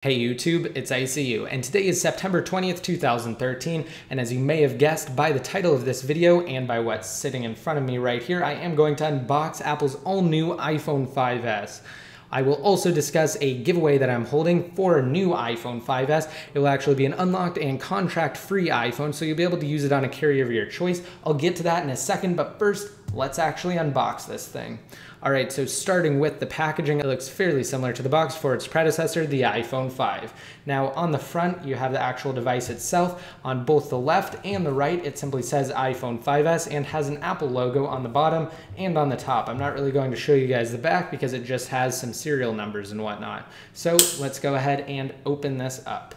Hey YouTube, it's ICU, and today is September 20th, 2013, and as you may have guessed by the title of this video and by what's sitting in front of me right here, I am going to unbox Apple's all-new iPhone 5S. I will also discuss a giveaway that I'm holding for a new iPhone 5S. It will actually be an unlocked and contract-free iPhone, so you'll be able to use it on a carrier of your choice. I'll get to that in a second, but first, let's actually unbox this thing. All right, so starting with the packaging, it looks fairly similar to the box for its predecessor, the iPhone 5. Now on the front, you have the actual device itself. On both the left and the right, it simply says iPhone 5S and has an Apple logo on the bottom and on the top. I'm not really going to show you guys the back because it just has some serial numbers and whatnot. So let's go ahead and open this up.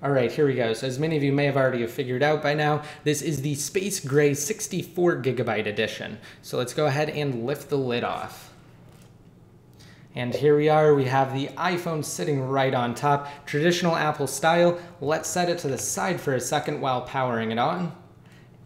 All right, here we go. So as many of you may have already figured out by now, this is the Space Gray 64GB edition. So let's go ahead and lift the lid off. And here we are, we have the iPhone sitting right on top, traditional Apple style. Let's set it to the side for a second while powering it on.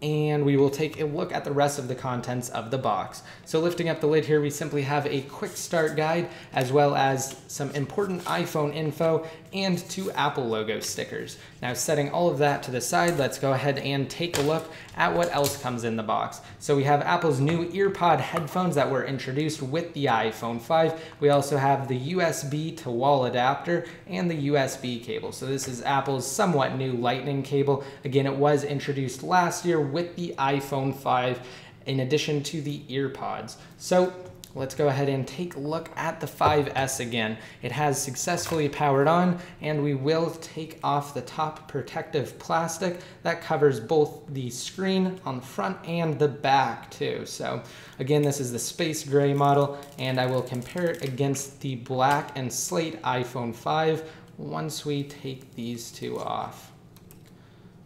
And we will take a look at the rest of the contents of the box. So lifting up the lid here, we simply have a quick start guide, as well as some important iPhone info and two Apple logo stickers. Now setting all of that to the side, let's go ahead and take a look at what else comes in the box. So we have Apple's new EarPod headphones that were introduced with the iPhone 5. We also have the USB to wall adapter and the USB cable. So this is Apple's somewhat new Lightning cable. Again, it was introduced last year with the iPhone 5 in addition to the EarPods. So let's go ahead and take a look at the 5S again. It has successfully powered on, and we will take off the top protective plastic that covers both the screen on the front and the back too. So again, this is the Space Gray model, and I will compare it against the black and slate iPhone 5 once we take these two off.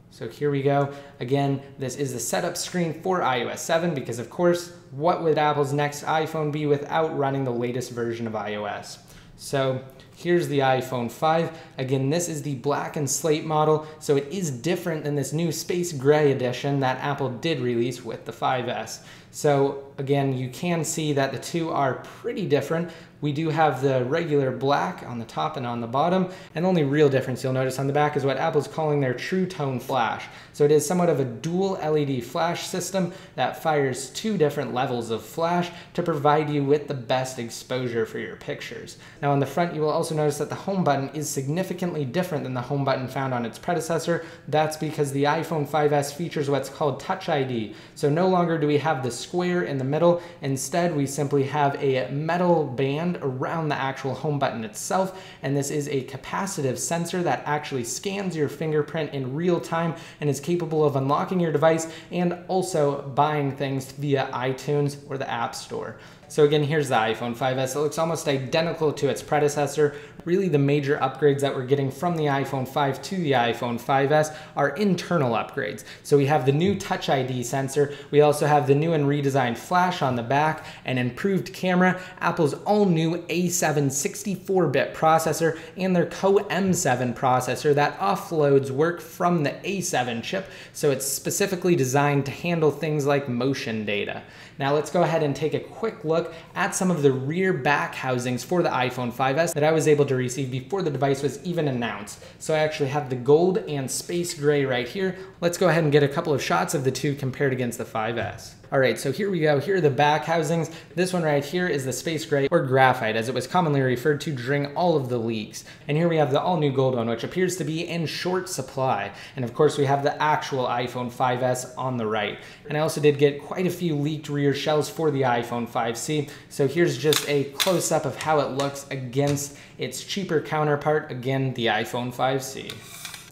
So here we go. Again, this is the setup screen for iOS 7 because, of course, what would Apple's next iPhone be without running the latest version of iOS? So here's the iPhone 5. Again, this is the black and slate model, so it is different than this new Space Gray edition that Apple did release with the 5S. So again, you can see that the two are pretty different. We do have the regular black on the top and on the bottom, and the only real difference you'll notice on the back is what Apple's calling their True Tone Flash. So it is somewhat of a dual LED flash system that fires two different levels of flash to provide you with the best exposure for your pictures. Now on the front, you will also notice that the home button is significantly different than the home button found on its predecessor. That's because the iPhone 5S features what's called Touch ID. So no longer do we have the square in the middle. Instead, we simply have a metal band around the actual home button itself, and this is a capacitive sensor that actually scans your fingerprint in real time and is capable of unlocking your device and also buying things via iTunes or the App Store. So again, here's the iPhone 5S. It looks almost identical to its predecessor. Really, the major upgrades that we're getting from the iPhone 5 to the iPhone 5S are internal upgrades. So we have the new Touch ID sensor. We also have the new and redesigned flash on the back, an improved camera, Apple's all-new A7 64-bit processor, and their Co-M7 processor that offloads work from the A7 chip. So it's specifically designed to handle things like motion data. Now let's go ahead and take a quick look at some of the rear back housings for the iPhone 5S that I was able to receive before the device was even announced. So I actually have the gold and space gray right here. Let's go ahead and get a couple of shots of the two compared against the 5S. All right, so here we go. Here are the back housings. This one right here is the space gray, or graphite, as it was commonly referred to during all of the leaks. And here we have the all-new gold one, which appears to be in short supply. And of course, we have the actual iPhone 5S on the right. And I also did get quite a few leaked rear shells for the iPhone 5C. So here's just a close-up of how it looks against its cheaper counterpart, again, the iPhone 5C.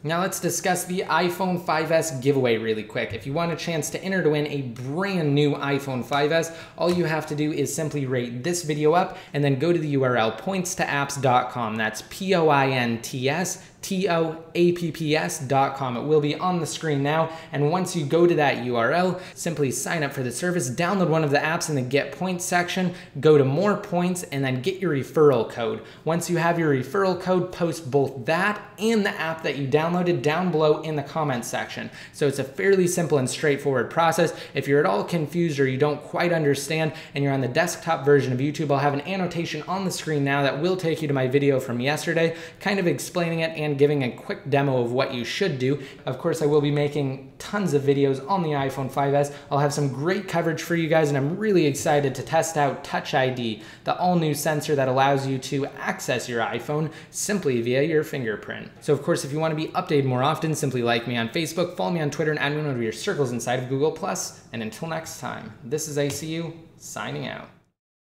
Now let's discuss the iPhone 5S giveaway really quick. If you want a chance to enter to win a brand new iPhone 5S, all you have to do is simply rate this video up and then go to the URL pointstoapps.com. That's POINTS TOAPPS.com. It will be on the screen now, and once you go to that URL, simply sign up for the service, download one of the apps in the Get Points section, go to More Points, and then get your referral code. Once you have your referral code, post both that and the app that you downloaded down below in the comments section. So it's a fairly simple and straightforward process. If you're at all confused or you don't quite understand and you're on the desktop version of YouTube, I'll have an annotation on the screen now that will take you to my video from yesterday, kind of explaining it and giving a quick demo of what you should do. Of course, I will be making tons of videos on the iPhone 5S. I'll have some great coverage for you guys, and I'm really excited to test out Touch ID, the all-new sensor that allows you to access your iPhone simply via your fingerprint. So of course, if you want to be updated more often, simply like me on Facebook, follow me on Twitter, and add me in one of your circles inside of Google+. And until next time, this is ACU, signing out.